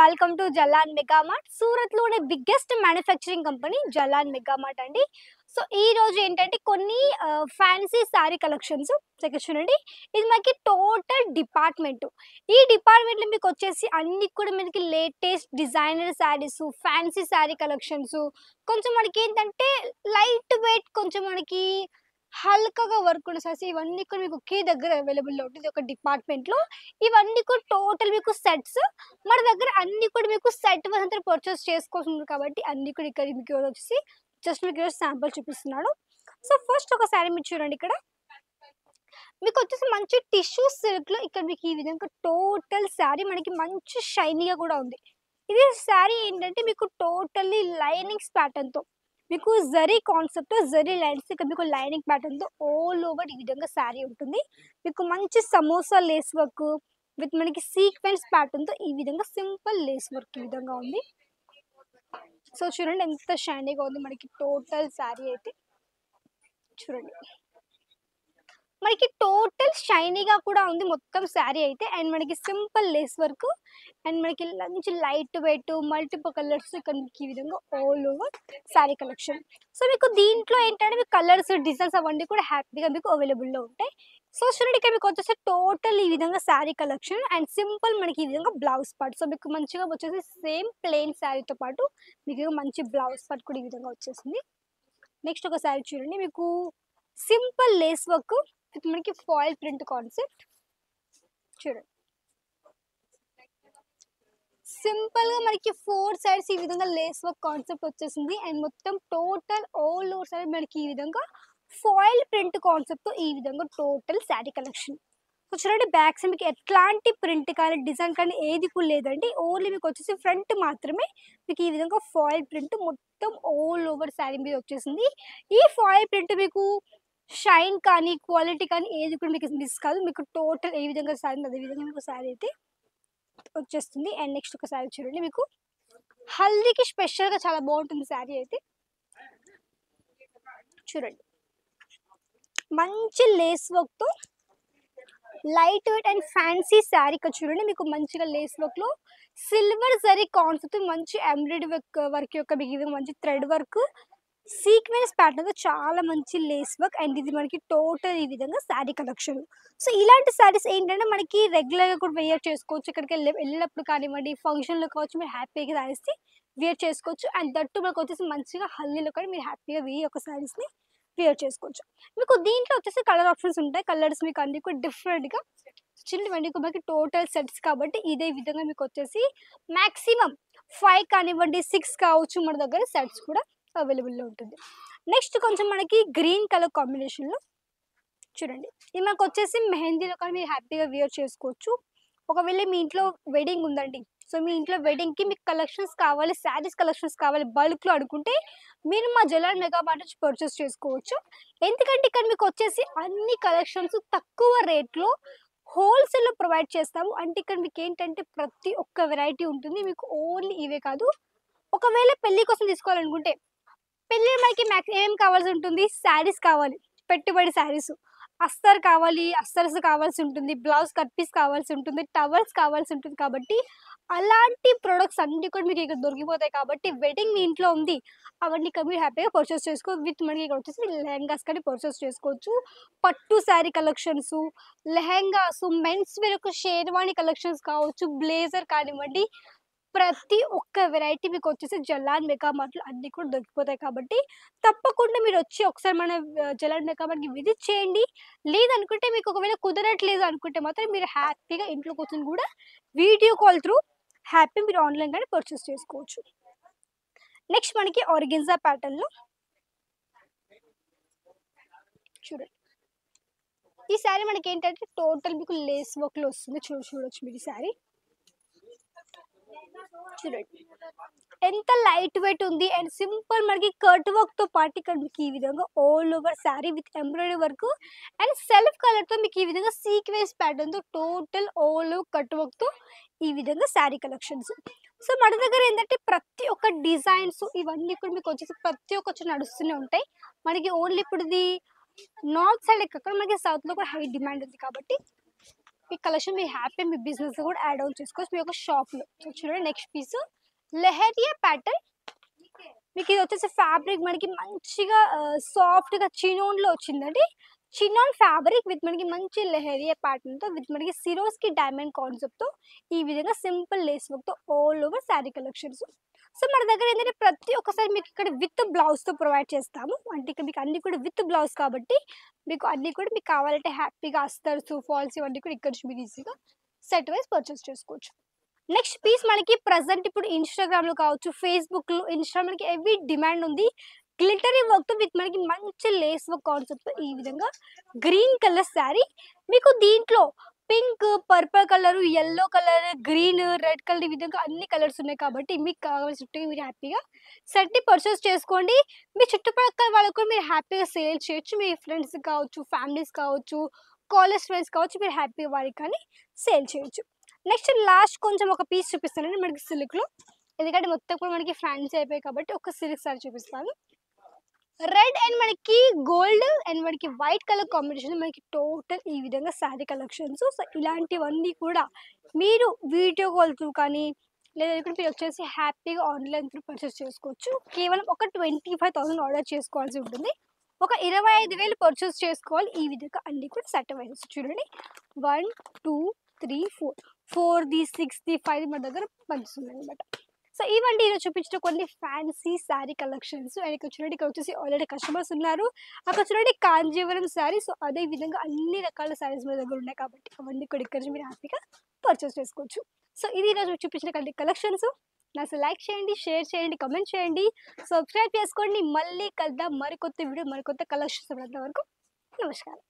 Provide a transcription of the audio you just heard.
Welcome to Jalan mega mart. సూరత్‌లోనే biggest manufacturing company Jalan mega mart అండి. So, ఈరోజు ఏంటంటే కొన్ని ఫ్యాన్సీ శారీ కలెక్షన్స్ ఇక్కడ చూడండి. ఇది మనకి టోటల్ డిపార్ట్‌మెంటు. ఈ డిపార్ట్‌మెంట్‌లో మీకొచ్చేసి అన్నీ కూడా మనకి latest designer saris, fancy sari collections, కొంచెం మనకేంటంటే లైట్ వెయిట్ కొంచెం మనకి హల్కగా వర్క్ ఉన్న శారీస్ ఇవన్నీ కూడా మీకు ఒకే దగ్గర అవైలబుల్‌లో ఉంటుంది. ఇది ఒక డిపార్ట్‌మెంట్‌లో. ఇవన్నీ కూడా టోటల్ మీకు సెట్స్. మన దగ్గర అన్నీ కూడా మీకు సెట్ వైస్ అంతా పర్చేస్ చేసుకోవాల్సింది కాబట్టి అన్నీ కూడా ఇక్కడ మీకు వచ్చేసి జస్ట్ మీకు ఈరోజు శాంపుల్ చూపిస్తున్నాను. సో, ఫస్ట్ ఒక శారీ మీరు చూడండి ఇక్కడ. మీకు వచ్చేసి మంచి టిష్యూ సిల్క్‌లో ఇక్కడ మీకు ఈ విధంగా టోటల్ శారీ మనకి మంచి షైనీగా కూడా ఉంది. ఇది శారీ ఏంటంటే మీకు టోటల్లీ లైనింగ్స్ ప్యాటర్న్‌తో మీకు జరీ కాన్సెప్ట్‌తో జరీ లైన్స్ ఇక్కడ మీకు లైనింగ్ ప్యాటర్న్‌తో ఆల్ ఓవర్ ఈ విధంగా శారీ ఉంటుంది. మీకు మంచి సమోసా లేస్ వర్క్ విత్ మనకి సీక్వెన్స్ ప్యాటర్న్‌తో ఈ విధంగా సింపుల్ లేస్ వర్క్ ఈ విధంగా ఉంది. సో, చూడండి ఎంత షైనీగా ఉంది మనకి టోటల్ శారీ అయితే. చూడండి. మనకి టోటల్ షైనీగా కూడా ఉంది మొత్తం శారీ అయితే. అండ్ మనకి సింపుల్ లేస్ వర్క్ అండ్ మనకి మంచి లైట్ వెయిట్ మల్టిపుల్ కలర్స్ ఇక్కడ మీకు ఈ విధంగా all over sari collection. So, మీకు దీంట్లో ఏంటంటే మీకు కలర్స్ డిజైన్స్ అవన్నీ కూడా హ్యాపీగా మీకు అవైలబుల్‌లో ఉంటాయి. సో, చూడండి ఇక్కడ మీకు వచ్చేసి టోటల్ ఈ విధంగా శారీ కలెక్షన్ అండ్ సింపుల్ మనకి ఈ విధంగా బ్లౌజ్ పార్ట్. సో, మీకు మంచిగా వచ్చేసి సేమ్ ప్లెయిన్ శారీతో పాటు మీకు మంచి బ్లౌజ్ పార్ట్ కూడా ఈ విధంగా వచ్చేసింది. నెక్స్ట్ ఒక శారీ చూడండి. మీకు సింపుల్ లేస్ వర్క్ విత్ మనకి ఫాయిల్ ప్రింట్ కాన్సెప్ట్. చూడండి. సింపుల్ గా మనకి 4 సైడ్స్ ఈ విధంగా లేస్ వర్క్ కాన్సెప్ట్ వచ్చేసింది. అండ్ మొత్తం టోటల్ ఆల్ ఓవర్ సైడ్ మనకి ఈ విధంగా ఫాయిల్ ప్రింట్ కాన్సెప్ట్ తో ఈ విధంగా టోటల్ శారీ కలెక్షన్. సో, చూడండి బ్యాక్ సైడ్ మీకు ఎట్లాంటి ప్రింట్ కానీ డిజైన్ కానీ ఏది కూడా లేదండి. ఓన్లీ మీకు వచ్చేసి ఫ్రంట్ మాత్రమే మీకు ఈ విధంగా ఫాయిల్ ప్రింట్ మొత్తం ఆల్ ఓవర్ శారీ మీద వచ్చేసింది. ఈ ఫాయిల్ ప్రింట్ మీకు షైన్ కానీ క్వాలిటీ కానీ ఏది కూడా మీకు మిస్ కాదు. మీకు టోటల్ ఏ విధంగా శారీ అదే విధంగా మీకు శారీ అయితే వచ్చేస్తుంది. అండ్ నెక్స్ట్ ఒక శారీ చూడండి. మీకు హల్దీకి స్పెషల్‌గా చాలా బాగుంటుంది శారీ అయితే. చూడండి. మంచి లేస్ వర్క్‌తో light weight and fancy sari ఇక్కడ చూడండి. మీకు మంచిగా లేస్ వర్క్‌లో సిల్వర్ జరీ కాన్సెప్ట్ మంచి ఎంబ్రాయిడరీ వర్క్ యొక్క మీకు ఇది మంచి థ్రెడ్ వర్క్ సీక్వెన్స్ ప్యాటర్న్‌తో చాలా మంచి లేస్ వర్క్ అండ్ ఇది మనకి టోటల్ ఈ విధంగా శారీ కలెక్షన్. సో, ఇలాంటి శారీస్ ఏంటంటే మనకి రెగ్యులర్‌గా కూడా వేర్ చేసుకోవచ్చు. వెళ్ళినప్పుడు కానివ్వండి, ఫంక్షన్‌లో కావచ్చు మీరు హ్యాపీగా శారీస్‌ని వేర్ చేసుకోవచ్చు. అండ్ దట్టు మనకొచ్చేసి మంచిగా హల్దీలో కూడా మీరు హ్యాపీగా ఈ యొక్క శారీస్‌ని వేర్ చేసుకోవచ్చు. మీకు దీంట్లో వచ్చేసి కలర్ ఆప్షన్స్ ఉంటాయి. కలర్స్ మీకు అన్నీ కూడా డిఫరెంట్‌గా చిన్నవన్నీ కూడా మనకి టోటల్ సెట్స్ కాబట్టి ఇదే విధంగా మీకు వచ్చేసి మాక్సిమం 5 కానివ్వండి, 6 కావచ్చు మన దగ్గర సెట్స్ కూడా అవైలబుల్‌లో ఉంటుంది. నెక్స్ట్ కొంచెం మనకి గ్రీన్ కలర్ కాంబినేషన్‌లో చూడండి. ఇది మనకొచ్చేసి మెహందీలో కానీ మీరు హ్యాపీగా వేర్ చేసుకోవచ్చు. ఒకవేళ మీ ఇంట్లో వెడ్డింగ్ ఉందండి. సో, మీ ఇంట్లో వెడ్డింగ్‌కి మీకు కలెక్షన్స్ కావాలి, శారీస్ కలెక్షన్స్ కావాలి బల్క్‌లో అనుకుంటే మీరు మా జలాన్ మెగా మార్ట్ నుంచి పర్చేస్ చేసుకోవచ్చు. ఎందుకంటే ఇక్కడ మీకొచ్చేసి అన్ని కలెక్షన్స్ తక్కువ రేట్‌లో హోల్‌సేల్‌లో ప్రొవైడ్ చేస్తాము. అంటే ఇక్కడ మీకేంటంటే ప్రతి ఒక్క వెరైటీ ఉంటుంది. మీకు ఓన్లీ ఇవే కాదు. ఒకవేళ పెళ్లి కోసం తీసుకోవాలనుకుంటే పెళ్ళికి మనకి ఏమేం కావాల్సి ఉంటుంది? శారీస్ కావాలి. పెట్టుబడి శారీసు. అస్తర్ కావాలి, అస్తర్స్ కావాల్సి ఉంటుంది. బ్లౌజ్ కట్ పీస్ కావాల్సి ఉంటుంది. టవల్స్ కావాల్సి ఉంటుంది కాబట్టి, అలాంటి ప్రొడక్ట్స్ అన్నీ కూడా మీకు ఇక్కడ దొరికిపోతాయి కాబట్టి, వెడ్డింగ్ మీ ఇంట్లో ఉంది. అవన్నీ ఇక్కడ మీరు హ్యాపీగా పర్చేస్ విత్ మనకి ఇక్కడ వచ్చేసి లెహెంగాస్ కానీ పర్చేస్ చేసుకోవచ్చు. పట్టు శారీ కలెక్షన్సు, లెహెంగాసు, మెన్స్ వేర్ యొక్క షేర్వాణి కలెక్షన్స్ కావచ్చు, బ్లేజర్ కానివ్వండి, ప్రతి ఒక్క వెరైటీ మీకొచ్చేసి జలాన్ మెగా మార్ట్‌లో అన్నీ కూడా దొరికిపోతాయి కాబట్టి, తప్పకుండా మీరొచ్చి ఒకసారి మన జలాన్ మెగా మార్ట్‌కి విజిట్ చేయండి. లేదనుకుంటే మీకు ఒకవేళ కుదరట్లేదు అనుకుంటే మాత్రం మీరు హ్యాపీగా ఇంట్లో కూర్చొని కూడా వీడియో కాల్ త్రూ హ్యాపీ మీరు ఆన్‌లైన్ గానే పర్చేస్ చేసుకోవచ్చు. నెక్స్ట్ మనకి ఆర్గెన్జా ప్యాటర్న్‌లో చూడండి. ఈ శారీ మనకేంటంటే టోటల్ మీకు లేస్ వర్క్‌లో వస్తుంది. చూడొచ్చు మీరు ఈ శారీ. చూడండి. ఎంత లైట్ వెయిట్ ఉంది అండ్ సింపుల్ మనకి కట్ వర్క్‌తో పాటు ఇక్కడ మీకు ఈ విధంగా all over sari with embroidery work and self కలర్‌తో మీకు ఈ విధంగా సీక్వెన్స్ ప్యాటర్న్‌తో టోటల్ ఆల్ ఓవర్ కట్ వర్క్‌తో ఈ విధంగా శారీ కలెక్షన్స్. సో, మన దగ్గర ఏంటంటే ప్రతి ఒక్క డిజైన్స్ ఇవన్నీ కూడా మీకు వచ్చేసి ప్రతి ఒక్క చోట నడుస్తూనే ఉంటాయి. మనకి ఓన్లీ ఇప్పుడు ఇది నార్త్ సైడే కాకుండా మనకి సౌత్‌లో కూడా హై డిమాండ్ ఉంది కాబట్టి ఈ కలెక్షన్ మీరు హ్యాపీ మీ బిజినెస్ కూడా యాడ్ ఆన్ చేసుకోవచ్చు మీ యొక్క షాప్లో. సో చూడండి నెక్స్ట్ పీస్ లెహరియా ప్యాటర్న్. మీకు ఇది వచ్చేసి ఫ్యాబ్రిక్ మనకి మంచిగా సాఫ్ట్గా చినోన్లో వచ్చిందండి. చినాన్ ఫ్యాబ్రిక్ విత్ మనకి మంచి లెహరియా ప్యాటర్న్తో విత్ మనకి సిరోస్కి డైమండ్ కాన్సెప్ట్తో ఈ విధంగా సింపుల్ లేస్ వర్క్తో all over sari collections. So మన దగ్గర ఏంటంటే ప్రతి ఒక్కసారి మీకు ఇక్కడ విత్ బ్లౌజ్తో ప్రొవైడ్ చేస్తాము. అంటే ఇక్కడ మీకు అన్ని కూడా విత్ బ్లౌజ్ కాబట్టి మీకు అన్నీ కూడా మీకు కావాలంటే హ్యాపీగా అస్తర్స్ ఫాల్స్ ఇవన్నీ కూడా ఇక్కడ నుంచి మీరు ఈజీగా సెట్ వైజ్ పర్చేస్ చేసుకోవచ్చు. నెక్స్ట్ పీస్ మనకి ప్రజెంట్ ఇప్పుడు ఇన్స్టాగ్రామ్లో కావచ్చు ఫేస్బుక్లో ఇన్స్టా మనకి హెవీ డిమాండ్ ఉంది. గ్లిటరీ వర్క్తో విత్ మనకి మంచి లేస్ వర్క్ కాన్సెప్ట్ ఈ విధంగా గ్రీన్ కలర్ శారీ. మీకు దీంట్లో pink purple colour yellow colour green red colour ఈ విధంగా అన్ని కలర్స్ ఉన్నాయి కాబట్టి మీకు కావాల్సి మీరు హ్యాపీగా సెట్ పర్చేస్ చేసుకోండి. మీ చుట్టుపక్కల వాళ్ళకు కూడా మీరు హ్యాపీగా సేల్ చేయొచ్చు. మీ ఫ్రెండ్స్ కావచ్చు ఫ్యామిలీస్ కావచ్చు కాలేజ్ ఫ్రెండ్స్ కావచ్చు మీరు హ్యాపీగా వారికి కానీ సేల్ చేయొచ్చు. నెక్స్ట్ లాస్ట్ కొంచెం ఒక పీస్ చూపిస్తానండి మనకి సిల్క్లో. ఎందుకంటే మొత్తం కూడా మనకి ఫ్యాన్సీ అయిపోయాయి కాబట్టి ఒక సిల్క్ సారీ చూపిస్తాను. రెడ్ అండ్ మనకి గోల్డ్ అండ్ మనకి వైట్ కలర్ కాంబినేషన్ మనకి టోటల్ ఈ విధంగా శారీ కలెక్షన్స్. సో ఇలాంటివన్నీ కూడా మీరు వీడియో కాల్ త్రూ కానీ లేదా ఇక్కడ మీరు వచ్చేసి హ్యాపీగా ఆన్లైన్ త్రూ పర్చేస్ చేసుకోవచ్చు. కేవలం ఒక 25,000 ఆర్డర్ చేసుకోవాల్సి ఉంటుంది. ఒక 25,000 పర్చేస్ చేసుకోవాలి. ఈ విధంగా అన్నీ కూడా సెట్ వైజెస్ చూడండి 1 2 3 4 ది 6 ది 5 మన దగ్గర పంచుతుంది అనమాట. సో ఇవండి ఈరోజు చూపించిన కొన్ని ఫ్యాన్సీ శారీ కలెక్షన్స్. అండ్ ఇక్కడ చూడండి ఇక్కడ వచ్చేసి ఆల్రెడీ కస్టమర్స్ ఉన్నారు. అక్కడ చూడండి కాంజీవరం శారీ. సో అదే విధంగా అన్ని రకాల శారీస్ మన దగ్గర ఉన్నాయి కాబట్టి అవన్నీ కూడా ఇక్కడ నుంచి మీరు హ్యాపీగా పర్చేస్ చేసుకోవచ్చు. సో ఇది ఈరోజు చూపించిన కలెక్షన్స్. నాకు లైక్ చేయండి షేర్ చేయండి కమెంట్ చేయండి సబ్స్క్రైబ్ చేసుకోండి. మళ్ళీ కలుద్దాం మరికొత్త వీడియో మరికొత్త కలెక్షన్స్. అంతవరకు నమస్కారం.